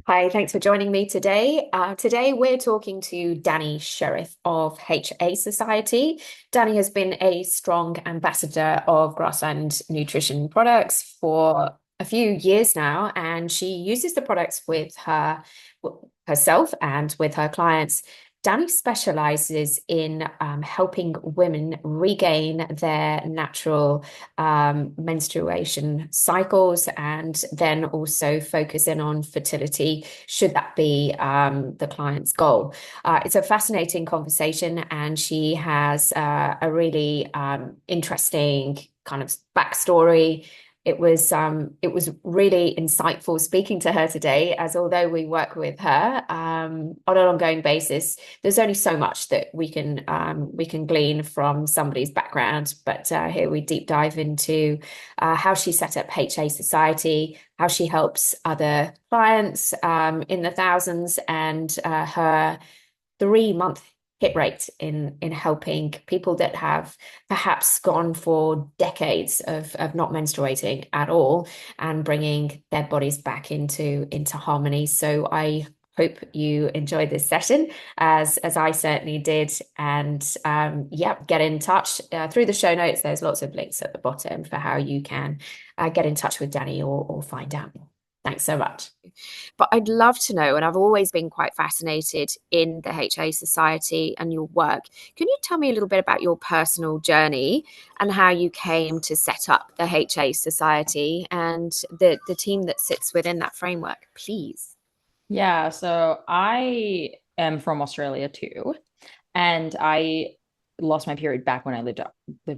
Hi, thanks for joining me today. Today we're talking to Dani Sheriff of HA Society. Dani has been a strong ambassador of Grassland Nutrition products for a few years now, and she uses the products with herself and with her clients. Dani specializes in helping women regain their natural menstruation cycles and then also focus in on fertility, should that be the client's goal. It's a fascinating conversation, and she has a really interesting kind of backstory. It was really insightful speaking to her today, as although we work with her on an ongoing basis, there's only so much that we can glean from somebody's background. But here we deep dive into how she set up HA Society, how she helps other clients in the thousands, and her 3 month hit rate in helping people that have perhaps gone for decades of not menstruating at all and bringing their bodies back into harmony. So I hope you enjoyed this session as I certainly did. And yeah, get in touch through the show notes. There's lots of links at the bottom for how you can get in touch with Dani or find out more. Thanks so much. But I'd love to know, and I've always been quite fascinated in the HA Society and your work. Can you tell me a little bit about your personal journey and how you came to set up the HA Society and the team that sits within that framework, please? Yeah, so I am from Australia too, and I lost my period back when I lived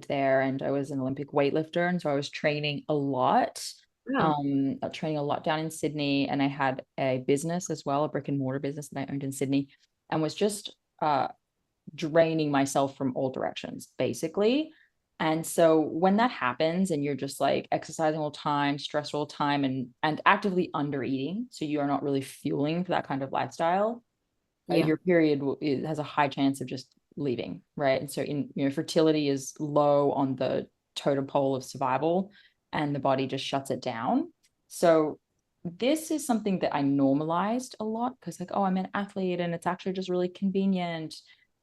there, and I was an Olympic weightlifter, and so I was training a lot, Wow. training a lot down in Sydney, and I had a business as well, a brick and mortar business that I owned in Sydney, and was just draining myself from all directions, basically. And so when that happens and you're just like exercising all the time, stressed all the time, and actively under eating, so you are not really fueling for that kind of lifestyle, Yeah. your period it has a high chance of just leaving, right? And so fertility is low on the totem pole of survival, and the body just shuts it down. So this is something that I normalized a lot because like, oh, I'm an athlete and it's actually just really convenient,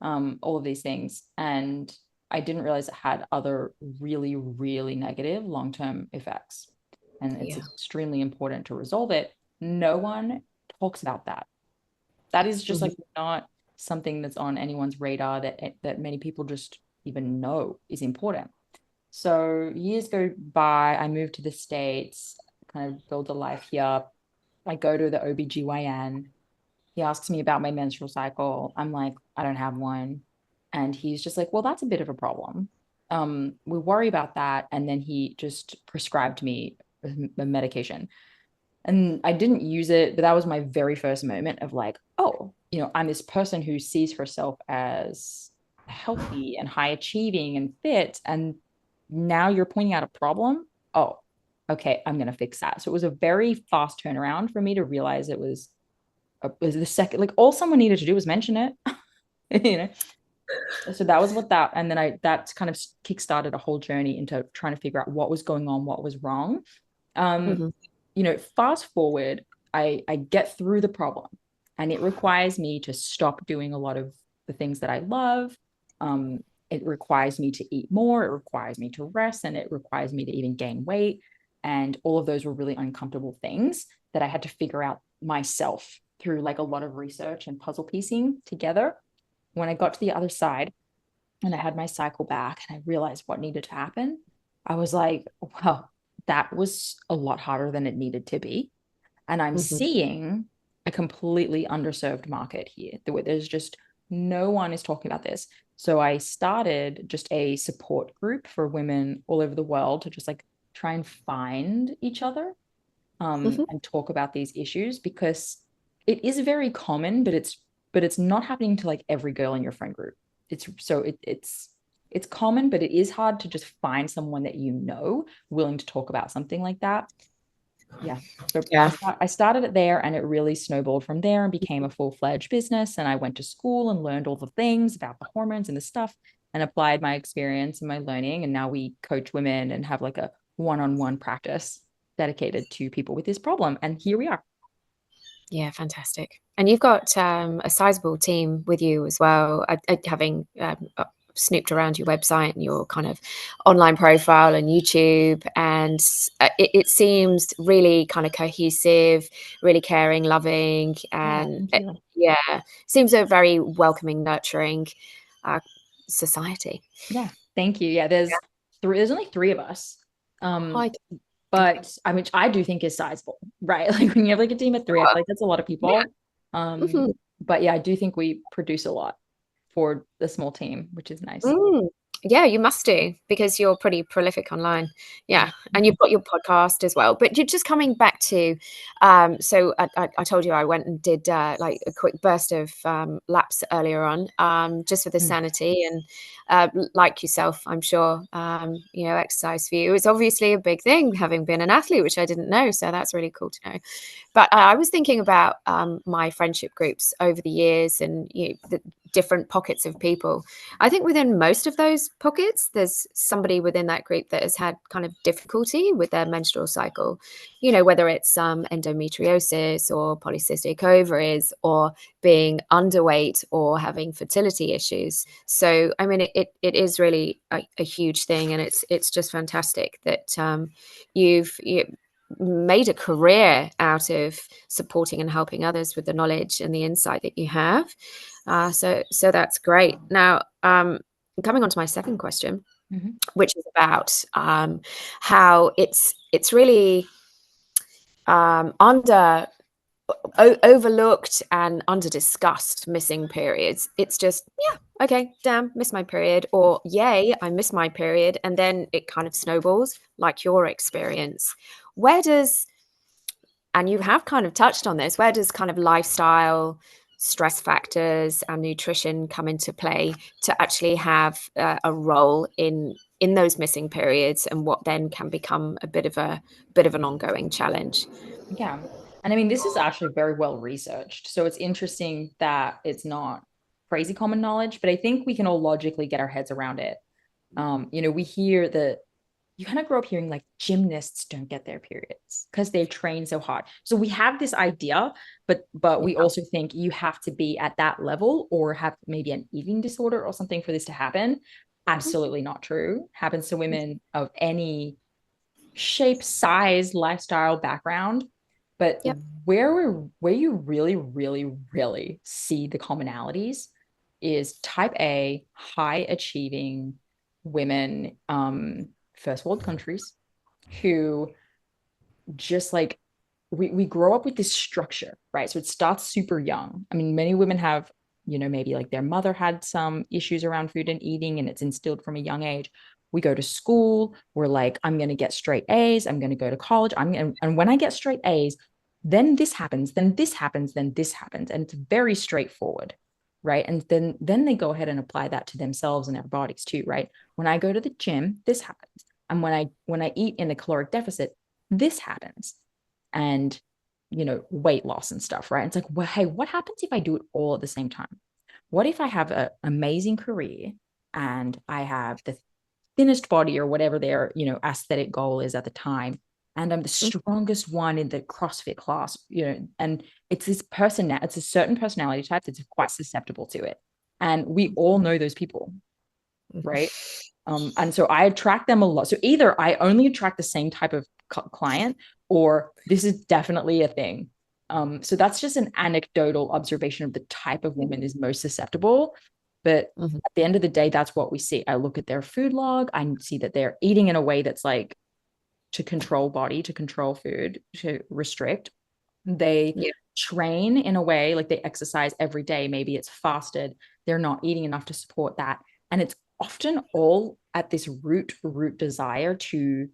all of these things. And I didn't realize it had other really, really negative long-term effects. And it's Yeah. extremely important to resolve it. No one talks about that. That is just Mhm. like not something that's on anyone's radar that many people just even know is important. So years go by, I moved to the States, kind of build a life here. I go to the OBGYN. He asks me about my menstrual cycle. I'm like, I don't have one. And he's just like, well, that's a bit of a problem. We worry about that. And then he just prescribed me a medication. And I didn't use it, but that was my very first moment of like, oh, I'm this person who sees herself as healthy and high achieving and fit. And now you're pointing out a problem. Oh, okay, I'm going to fix that. So it was a very fast turnaround for me to realize it was the second, like all someone needed to do was mention it, you know? So that was what that, and then that kind of kickstarted a whole journey into trying to figure out what was going on, what was wrong. Um, Mhm. Fast forward, I get through the problem, and it requires me to stop doing a lot of the things that I love. It requires me to eat more, it requires me to rest, and it requires me to even gain weight. And all of those were really uncomfortable things that I had to figure out myself through like a lot of research and puzzle piecing together. When I got to the other side and I had my cycle back and I realized what needed to happen, I was like, well, that was a lot harder than it needed to be. And I'm Mhm. seeing a completely underserved market here. There's just no one is talking about this. So I started just a support group for women all over the world to just like try and find each other, Mhm. and talk about these issues because it is very common, but it's not happening to like every girl in your friend group. It's common, but it is hard to just find someone that willing to talk about something like that. Yeah. So Yeah. I started it there and it really snowballed from there and became a full-fledged business. And I went to school and learned all the things about the hormones and the stuff and applied my experience and my learning. And now we coach women and have like a one-on-one practice dedicated to people with this problem. And here we are. Yeah, fantastic. And you've got a sizable team with you as well. Having snooped around your website and your kind of online profile and YouTube, and it seems really kind of cohesive, really caring, loving, Yeah, and thank you. yeah, seems a very welcoming, nurturing uh, society. Yeah, thank you. Yeah, there's only three of us. Um, I, but I mean, I do think is sizable, right? Like when you have like a team of three, I feel like that's a lot of yeah. people. Um, Mhm. but yeah, I do think we produce a lot for the small team, which is nice. Mm. Yeah, you must do because you're pretty prolific online. Yeah. Yeah, and you've got your podcast as well. But you're just coming back to, so I told you I went and did like a quick burst of laps earlier on, just for the Mm. sanity and like yourself, I'm sure, exercise for you is obviously a big thing, having been an athlete, which I didn't know. So that's really cool to know. But I was thinking about my friendship groups over the years and the different pockets of people. I think within most of those pockets, there's somebody within that group that has had kind of difficulty with their menstrual cycle, whether it's endometriosis or polycystic ovaries or being underweight or having fertility issues. So, I mean, it is really a huge thing. And it's just fantastic that you made a career out of supporting and helping others with the knowledge and the insight that you have. So that's great. Now, coming on to my second question, Mhm. which is about how it's really overlooked and under discussed missing periods. It's just, yeah, okay, damn, missed my period, or yay, I missed my period, and then it kind of snowballs, like your experience. Where does And you have kind of touched on this, where does kind of lifestyle, stress factors, and nutrition come into play to actually have a role in those missing periods, and what then can become a bit of an ongoing challenge? Yeah. And I mean, this is actually very well researched. So it's interesting that it's not crazy common knowledge, but I think we can all logically get our heads around it. We hear that you kind of grow up hearing like gymnasts don't get their periods because they train so hard. So we have this idea, but we also think you have to be at that level or have maybe an eating disorder or something for this to happen. Absolutely not true. Happens to women of any shape, size, lifestyle, background. But Yep. where you really, really, really see the commonalities is type A, high achieving women, first world countries who just like we grow up with this structure, right? So it starts super young. I mean, many women have, maybe like their mother had some issues around food and eating, and it's instilled from a young age. We go to school, we're like, I'm going to get straight A's, I'm going to go to college. And when I get straight A's, then this happens, then this happens, then this happens. And it's very straightforward, right? And then they go ahead and apply that to themselves and their bodies too, right? When I go to the gym, this happens. And when I eat in a caloric deficit, this happens. And weight loss and stuff, right? It's like, well, hey, what happens if I do it all at the same time? What if I have an amazing career and I have the thinnest body or whatever their aesthetic goal is at the time, and I'm the strongest one in the CrossFit class, and it's it's a certain personality type that's quite susceptible to it, and we all know those people, right? And so I attract them a lot. So either I only attract the same type of client, or this is definitely a thing. So that's just an anecdotal observation of the type of woman is most susceptible. But Mhm. at the end of the day, that's what we see. I look at their food log. I see that they're eating in a way that's like to control body, to control food, to restrict. They Yeah. train in a way like they exercise every day. Maybe it's fasted. They're not eating enough to support that. And it's often all at this root desire to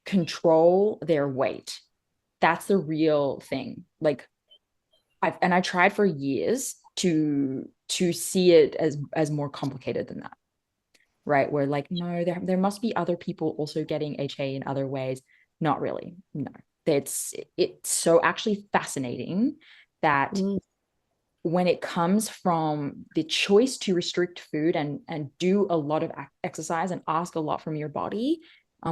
control their weight. That's the real thing. Like I tried for years to see it as more complicated than that. Right. Where like, no, there must be other people also getting HA in other ways. Not really. No. It's so actually fascinating that Mm. when it comes from the choice to restrict food and do a lot of exercise and ask a lot from your body,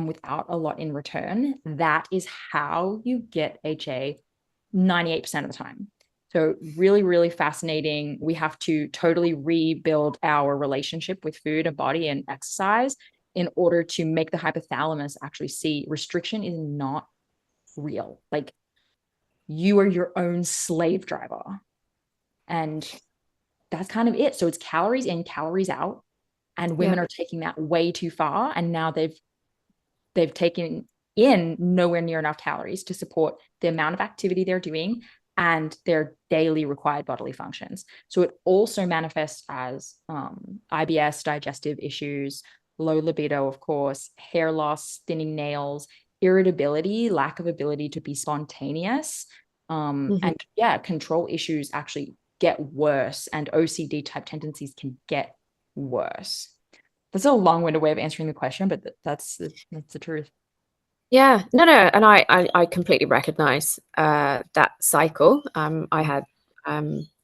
without a lot in return, that is how you get HA 98% of the time. So really, really fascinating. We have to totally rebuild our relationship with food and body and exercise in order to make the hypothalamus actually see restriction is not real. Like you are your own slave driver. And that's kind of it. So it's calories in, calories out. And Yeah. women are taking that way too far. And now they've taken in nowhere near enough calories to support the amount of activity they're doing and their daily required bodily functions. So it also manifests as IBS, digestive issues, low libido, of course, hair loss, thinning nails, irritability, lack of ability to be spontaneous. Mhm. And yeah, control issues actually get worse, and OCD type tendencies can get worse. That's a long-winded way of answering the question, but that's the truth. Yeah, no, no, and I completely recognize that cycle. I had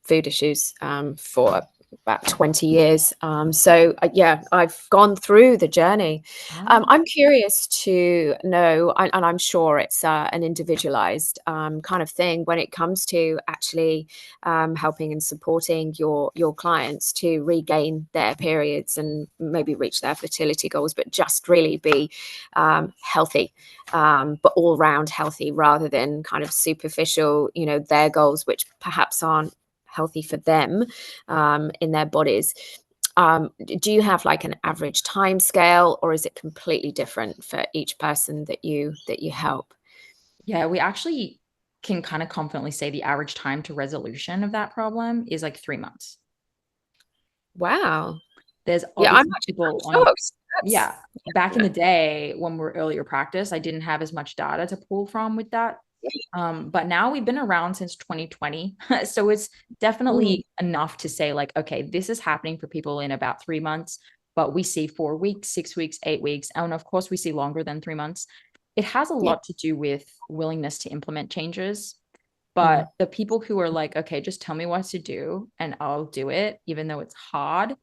food issues for about 20 years. So yeah, I've gone through the journey. Ah, I'm curious to know, and I'm sure it's an individualized kind of thing when it comes to actually helping and supporting your clients to regain their periods and maybe reach their fertility goals, but just really be healthy, but all round healthy rather than kind of superficial, their goals, which perhaps aren't healthy for them in their bodies. Do you have like an average time scale, or is it completely different for each person that you help? yeah, we actually can kind of confidently say the average time to resolution of that problem is like 3 months. Wow. There's Yeah, I'm obviously people actually on, shocked. yeah, That's back in yeah. the day when we are earlier practice, I didn't have as much data to pull from with that. But now we've been around since 2020. So it's Mm, definitely enough to say, like, okay, this is happening for people in about 3 months, but we see 4 weeks, 6 weeks, 8 weeks. And of course, we see longer than 3 months. It has a yeah. lot to do with willingness to implement changes. Mm, But the people who are like, okay, just tell me what to do and I'll do it, even though it's hard,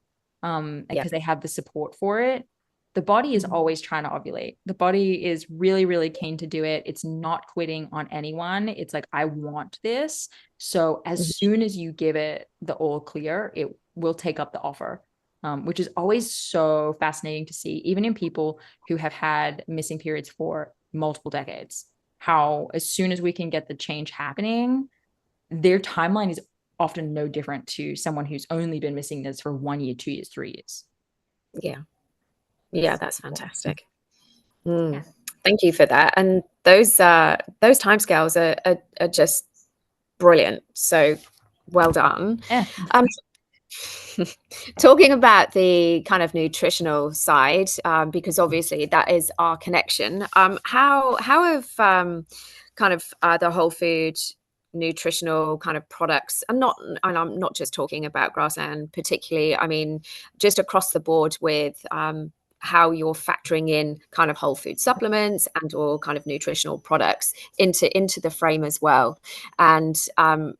yeah. because they have the support for it. The body is Mhm. always trying to ovulate. The body is really, really keen to do it. It's not quitting on anyone. It's like, I want this. So as Mhm. soon as you give it the all clear, it will take up the offer, which is always so fascinating to see, even in people who have had missing periods for multiple decades. How, as soon as we can get the change happening, their timeline is often no different to someone who's only been missing this for 1 year, 2 years, 3 years. Yeah. Yeah, that's Yeah. fantastic. Yeah. Mm. Thank you for that. And those timescales are just brilliant. So well done. Yeah. Um, Talking about the kind of nutritional side, because obviously that is our connection. How have kind of the whole food nutritional kind of products, and I'm not just talking about Grassland particularly. I mean, just across the board with how you're factoring in kind of whole food supplements and or kind of nutritional products into the frame as well, and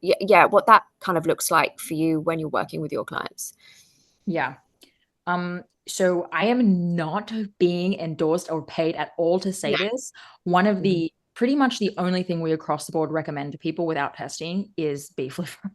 yeah, what that kind of looks like for you when you're working with your clients. Yeah. So I am not being endorsed or paid at all to say Yeah. this. One of Mhm. the pretty much the only thing we across the board recommend to people without testing is beef liver.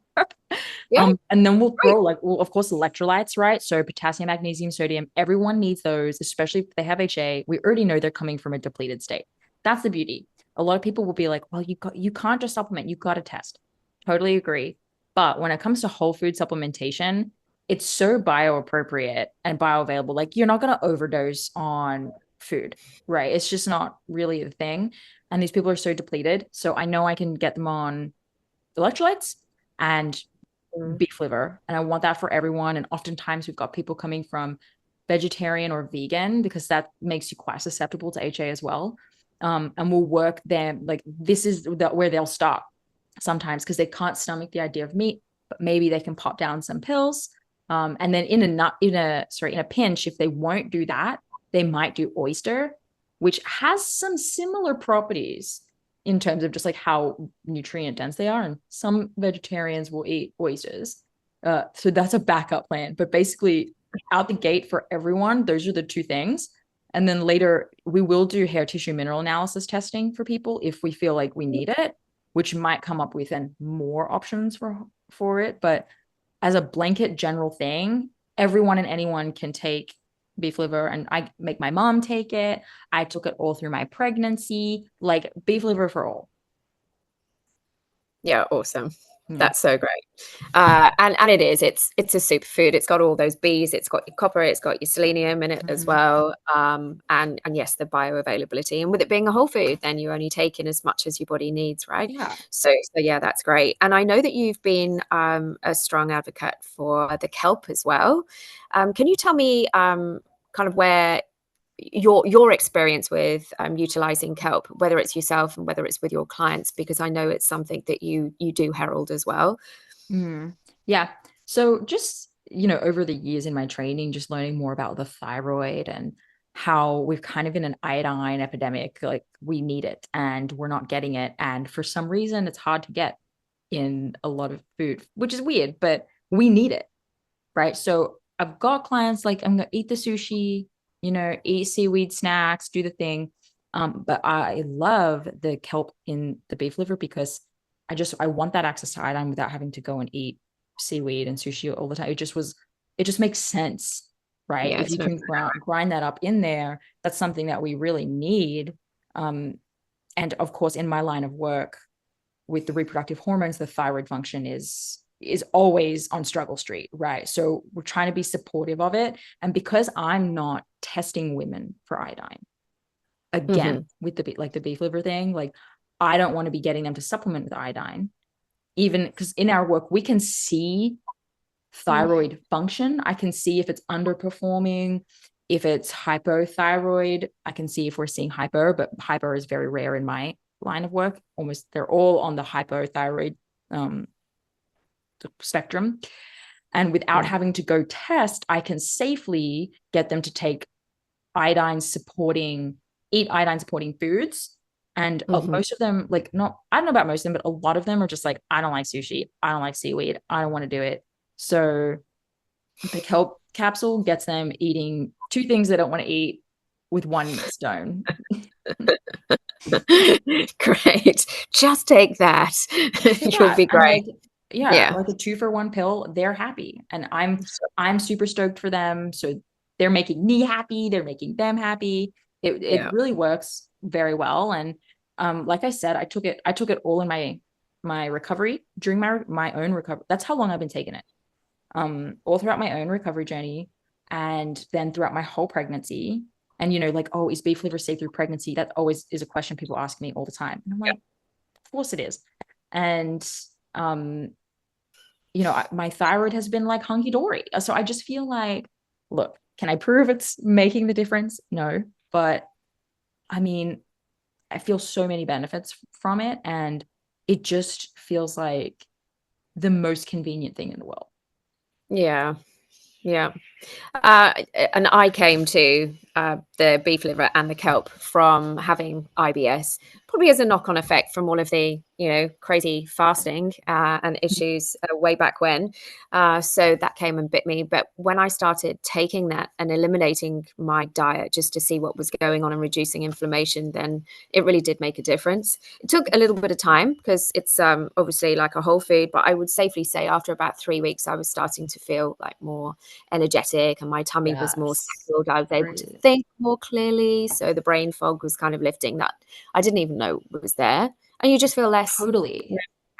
Yeah, And then we'll great. throw like, well, of course, electrolytes, right? So potassium, magnesium, sodium, everyone needs those, especially if they have HA. We already know they're coming from a depleted state. That's the beauty. A lot of people will be like, well, you can't just supplement, you got to test. Totally agree. But when it comes to whole food supplementation, it's so bioappropriate and bioavailable. Like you're not going to overdose on food, right? It's just not really the thing. And these people are so depleted. So I know I can get them on electrolytes and Mm, beef liver. And I want that for everyone. And oftentimes we've got people coming from vegetarian or vegan because that makes you quite susceptible to HA as well. And we'll work them like this is where they'll start sometimes because they can't stomach the idea of meat, but maybe they can pop down some pills. And then in a pinch, if they won't do that, they might do oyster, which has some similar properties in terms of just like how nutrient dense they are. And some vegetarians will eat oysters. So that's a backup plan. But basically, out the gate for everyone, those are the two things. And then later, we will do hair tissue mineral analysis testing for people if we feel like we need it. which might come up with then more options for it. But as a blanket general thing, everyone and anyone can take beef liver, and I make my mom take it. I took it all through my pregnancy, like beef liver for all. Yeah, awesome. Yeah. That's so great. And it is, it's a superfood. It's got all those B's, it's got your copper, it's got your selenium in it as Mhm. well. And yes, the bioavailability. And with it being a whole food, then you're only taking as much as your body needs, right? Yeah. So yeah, that's great. And I know that you've been a strong advocate for the kelp as well. Can you tell me kind of where your experience with utilizing kelp, whether it's yourself and whether it's with your clients, because I know it's something that you do herald as well. Yeah. So just, over the years in my training, just learning more about the thyroid and how we've kind of in an iodine epidemic, like we need it and we're not getting it. And for some reason, it's hard to get in a lot of food, which is weird, but we need it. Right. So I've got clients like I'm gonna eat the sushi, eat seaweed snacks, do the thing. But I love the kelp in the beef liver because I want that access to iodine without having to go and eat seaweed and sushi all the time. It just makes sense, right? Yeah, If it's you no. can grind that up in there, that's something that we really need. Um, and of course, in my line of work with the reproductive hormones, the thyroid function is always on struggle street, right? So we're trying to be supportive of it. And because I'm not testing women for iodine, again, Mhm. with the beef liver thing, like I don't want to be getting them to supplement with iodine, even because in our work we can see thyroid function. I can see if it's underperforming, if it's hypothyroid. I can see if we're seeing hyper, but hyper is very rare in my line of work. Almost they're all on the hypothyroid spectrum. And without Yeah. having to go test, I can safely get them to take eat iodine supporting foods. And Mhm. most of them, like, not, I don't know about most of them, but a lot of them are just like, I don't like sushi. I don't like seaweed. I don't want to do it. So the kelp capsule gets them eating two things they don't want to eat with one stone. Great. Just take that. Take You'll that. be And great. like, yeah, Yeah. like a 2-for-1 pill, they're happy. And I'm super stoked for them. So they're making me happy, they're making them happy. It Yeah. really works very well. And like I said, I took it all in my recovery during my own recovery. That's how long I've been taking it. All throughout my own recovery journey and then throughout my whole pregnancy. And like, oh, is beef liver safe through pregnancy? That always is a question people ask me all the time. And I'm like, of course it is. And um, my thyroid has been like hunky dory. So I just feel like, look, can I prove it's making the difference? No, but I mean, I feel so many benefits from it, and it just feels like the most convenient thing in the world. Yeah. Yeah. Uh, and I came to the beef liver and the kelp from having IBS, probably as a knock-on effect from all of the, crazy fasting and issues way back when. So that came and bit me. But when I started taking that and eliminating my diet just to see what was going on and reducing inflammation, then it really did make a difference. It took a little bit of time because it's obviously like a whole food, but I would safely say after about 3 weeks, I was starting to feel like more energetic and my tummy was more Yes. settled. I was able to Great. think more clearly. So the brain fog was kind of lifting that I didn't even know was there. And you just feel less Totally.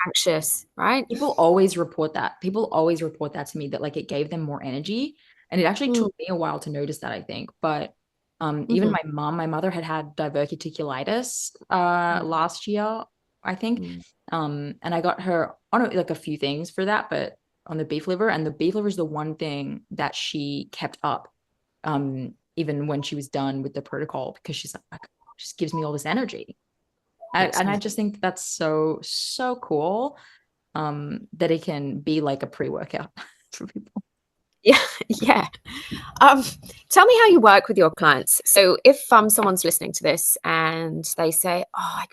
anxious, right? People always report that to me, that like it gave them more energy. And it actually Mm, took me a while to notice that, I think. But even mhm, my mother had diverticulitis mm, last year, I think. mm. And I got her on like a few things for that, but on the beef liver, and the beef liver is the one thing that she kept up even when she was done with the protocol, because she's like, just gives me all this energy. And I Excellent. just think that's so, so cool, that it can be like a pre-workout for people. Yeah, yeah. Um, Tell me how you work with your clients. So if someone's listening to this and they say, "Oh, I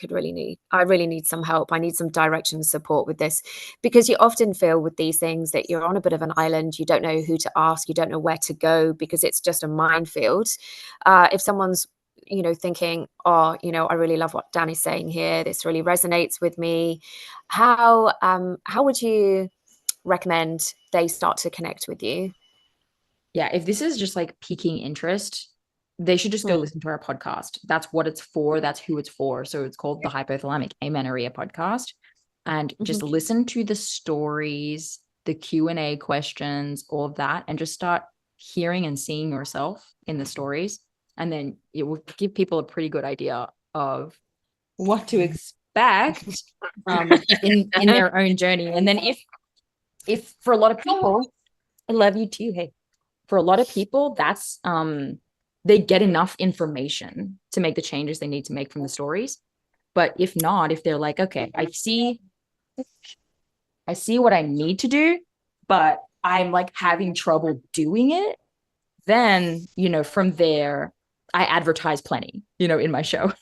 really need some help. I need some direction and support with this," because you often feel with these things that you're on a bit of an island. You don't know who to ask. You don't know where to go because it's just a minefield. If someone's thinking, oh, I really love what Dani's saying here. This really resonates with me. How would you recommend they start to connect with you? Yeah, if this is just like piquing interest, they should just go Mm, listen to our podcast. That's what it's for. That's who it's for. So it's called the Hypothalamic Amenorrhea Podcast. And just mhm. listen to the stories, the Q&A questions, all of that, and just start hearing and seeing yourself in the stories. And then it will give people a pretty good idea of what to expect in their own journey. And then if for a lot of people, I love you too. Hey, for a lot of people, that's they get enough information to make the changes they need to make from the stories. But if not, if they're like, okay, I see what I need to do, but I'm like having trouble doing it, then, from there, I advertise plenty, in my show.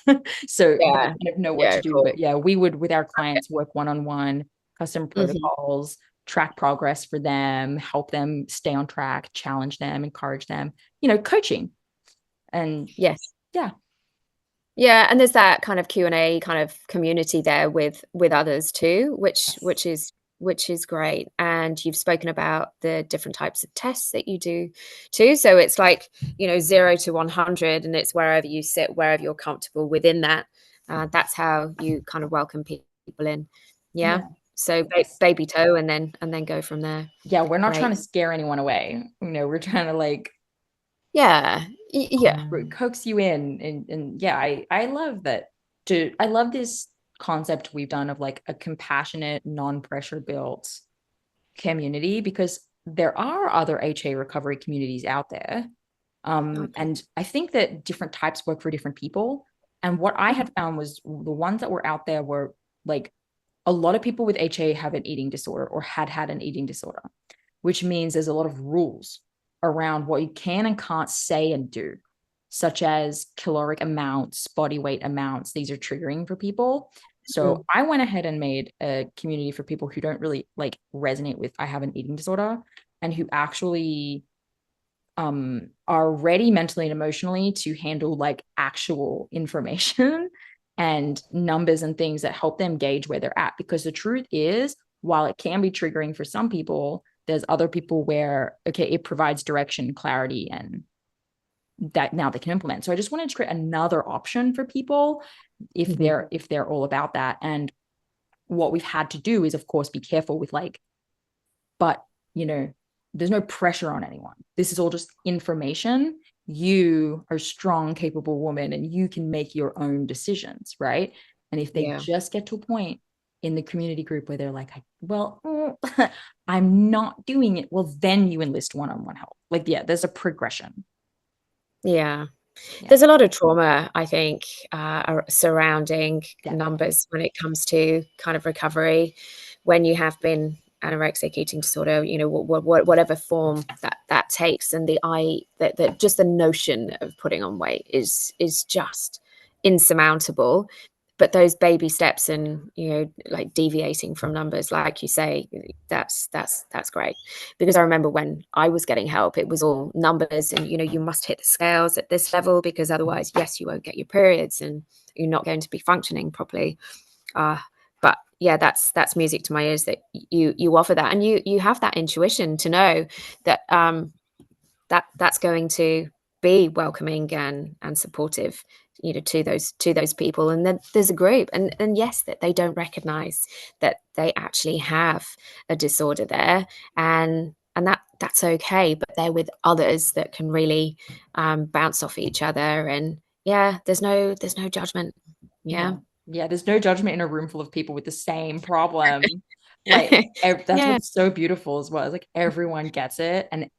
So they Yeah. kind of know what to Yeah, do. cool. But yeah, we would, with our clients, work one-on-one, custom Hmm. protocols, track progress for them, help them stay on track, challenge them, encourage them, coaching. And Yes. yeah. Yeah, and there's that kind of Q&A kind of community there with others too, which Yes. which is great. And you've spoken about the different types of tests that you do too. So it's like, 0 to 100, and it's wherever you sit, wherever you're comfortable within that. That's how you kind of welcome people in. Yeah. Yeah. So Yes. baby toe, and then go from there. Yeah, we're not trying Great. to scare anyone away. We're trying to like Yeah. Yeah. coax you in, and yeah, I love that. I love this concept we've done of like a compassionate, non-pressure built community, because there are other HA recovery communities out there. Okay. And I think that different types work for different people. And what I Mhm. had found was the ones that were out there were like a lot of people with HA have an eating disorder or had an eating disorder, which means there's a lot of rules around what you can and can't say and do, such as caloric amounts, body weight amounts. These are triggering for people. So Mm. I went ahead and made a community for people who don't really like resonate with I have an eating disorder, and who actually are ready mentally and emotionally to handle like actual information and numbers and things that help them gauge where they're at. Because the truth is, while it can be triggering for some people, there's other people where, okay, it provides direction, clarity, and that now they can implement. So I just wanted to create another option for people if Mhm. they're all about that. And what we've had to do is, of course, be careful with like, but there's no pressure on anyone. This is all just information. You are a strong, capable woman, and you can make your own decisions, right? And if they Yeah. just get to a point in the community group where they're like, well, I'm not doing it, well, then you enlist one-on-one help. Like, yeah, there's a progression. Yeah. Yeah, There's a lot of trauma, I think, surrounding definitely. numbers when it comes to kind of recovery. When you have been anorexic eating disorder, whatever form that takes, and that just the notion of putting on weight is just insurmountable. But those baby steps and, like deviating from numbers, like you say, that's great. Because I remember when I was getting help, it was all numbers and, you must hit the scales at this level because otherwise, yes, you won't get your periods and you're not going to be functioning properly. But yeah, that's music to my ears that you offer that, and you have that intuition to know that that's going to be welcoming and supportive, to those people. And then there's a group, and yes, that they don't recognize that they actually have a disorder there, and that's okay, but they're with others that can really bounce off each other. And yeah, there's no judgment. Yeah. Yeah. Yeah. There's no judgment in a room full of people with the same problem. Like that's Yeah. what's so beautiful as well. It's like everyone gets it. And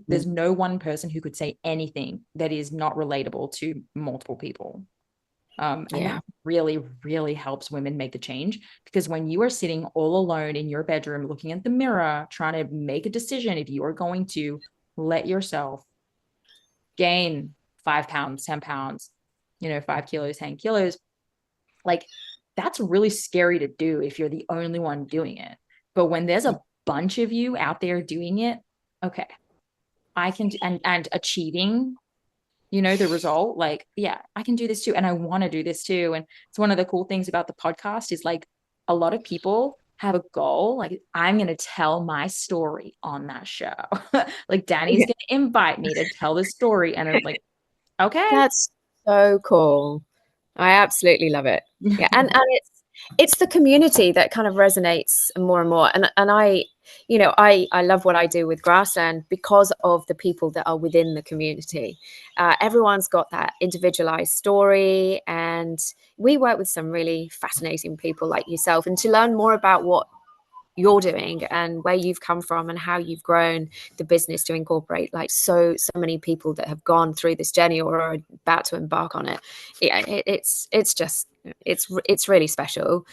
there's no one person who could say anything that is not relatable to multiple people. And Yeah. that really, really helps women make the change, because when you are sitting all alone in your bedroom, looking at the mirror, trying to make a decision if you are going to let yourself gain 5 pounds, 10 pounds, 5 kilos, 10 kilos, like that's really scary to do if you're the only one doing it. But when there's a bunch of you out there doing it, okay, I can, and achieving the result, like, yeah, I can do this too. And I want to do this too. And it's one of the cool things about the podcast is like a lot of people have a goal. Like, I'm going to tell my story on that show. Like, Dani's Yeah. going to invite me to tell the story. And I'm like, okay. That's so cool. I absolutely love it. Yeah, and it's the community that kind of resonates more and more. And I love what I do with Grassland because of the people that are within the community. Everyone's got that individualized story, and we work with some really fascinating people like yourself. And to learn more about what you're doing and where you've come from and how you've grown the business to incorporate like so many people that have gone through this journey or are about to embark on it. Yeah, it's just it's really special.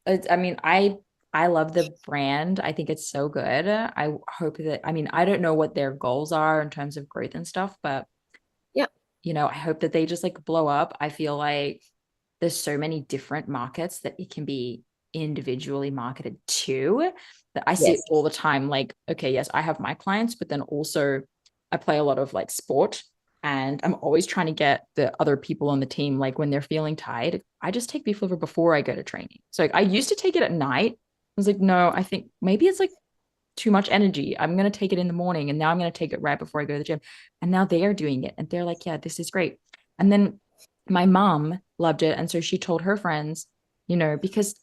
I mean, I love the brand. I think it's so good. I hope that, I mean, I don't know what their goals are in terms of growth and stuff, but Yeah. I hope that they just like blow up. I feel like there's so many different markets that it can be individually marketed to, that I see it Yes. all the time. Like, okay, yes, I have my clients, but then also I play a lot of like sport, and I'm always trying to get the other people on the team, like when they're feeling tired, I just take beef liver before I go to training. So like, I used to take it at night. I was like, no, I think maybe it's like too much energy. I'm going to take it in the morning, and now I'm going to take it right before I go to the gym. And now they are doing it and they're like, yeah, this is great. And then my mom loved it. And so she told her friends, because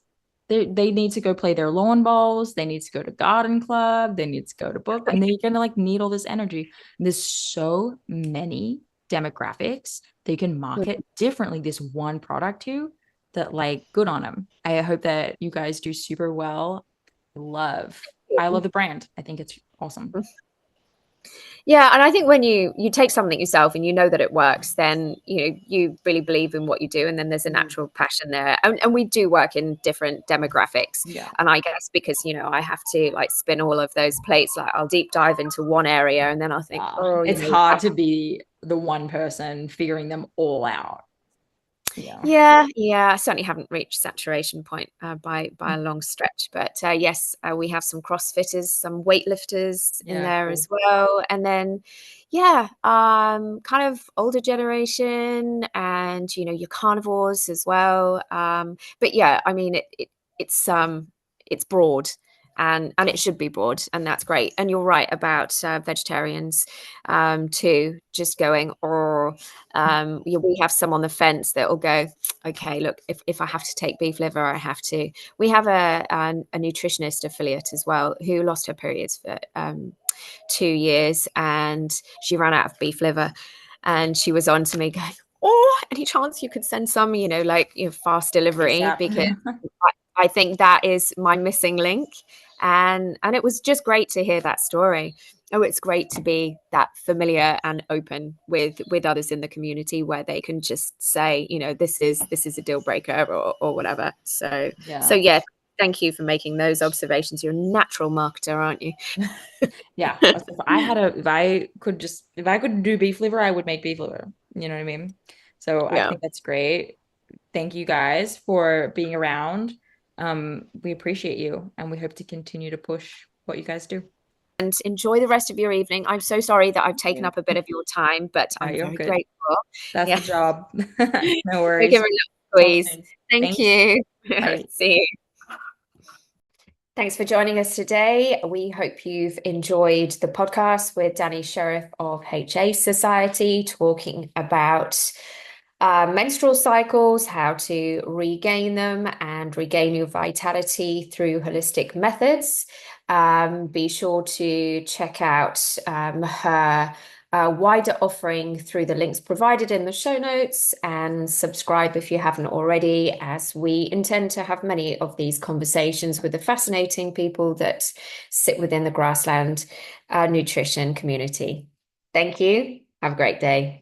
they need to go play their lawn bowls, they need to go to garden club, they need to go to book, and they're gonna like need all this energy. And there's so many demographics they can market differently this one product to, that like, good on them. I hope that you guys do super well. I love the brand. I think it's awesome. Yeah, and I think when you take something yourself and you know that it works, then you really believe in what you do, and then there's a Mm. natural passion there. And we do work in different demographics, Yeah. and I guess because I have to like spin all of those plates, like I'll deep dive into one area, and then I'll think, oh, It's hard to be the one person figuring them all out. Yeah. yeah, I certainly haven't reached saturation point by a long stretch, but yes, we have some CrossFitters, some weightlifters in Yeah, there cool. as well, and then yeah, kind of older generation, and your carnivores as well. But yeah, I mean it's broad. And it should be broad, and that's great. And you're right about vegetarians too, just going, or we have some on the fence that will go, okay, look, if I have to take beef liver, I have to. We have a nutritionist affiliate as well who lost her periods for 2 years, and she ran out of beef liver, and she was on to me going, oh, any chance you could send some, like fast delivery, ASAP. because I think that is my missing link. And it was just great to hear that story. Oh, it's great to be that familiar and open with others in the community, where they can just say, this is a deal breaker, or whatever. So Yeah. yeah, thank you for making those observations. You're a natural marketer, aren't you? Yeah. If I could do beef liver, I would make beef liver. You know what I mean? So I Yeah. think that's great. Thank you guys for being around. We appreciate you, and we hope to continue to push what you guys do. And enjoy the rest of your evening. I'm so sorry that I've taken Yeah. up a bit of your time, but No, I'm you're very good. grateful. That's Yeah. the job. No So give worries. her a little Talk squeeze. soon. Thank Thanks. you. Bye. See you. Thanks for joining us today. We hope you've enjoyed the podcast with Dani Sheriff of HA Society, talking about menstrual cycles, how to regain them and regain your vitality through holistic methods. Be sure to check out her wider offering through the links provided in the show notes, and subscribe if you haven't already, as we intend to have many of these conversations with the fascinating people that sit within the Grassland nutrition community. Thank you. Have a great day.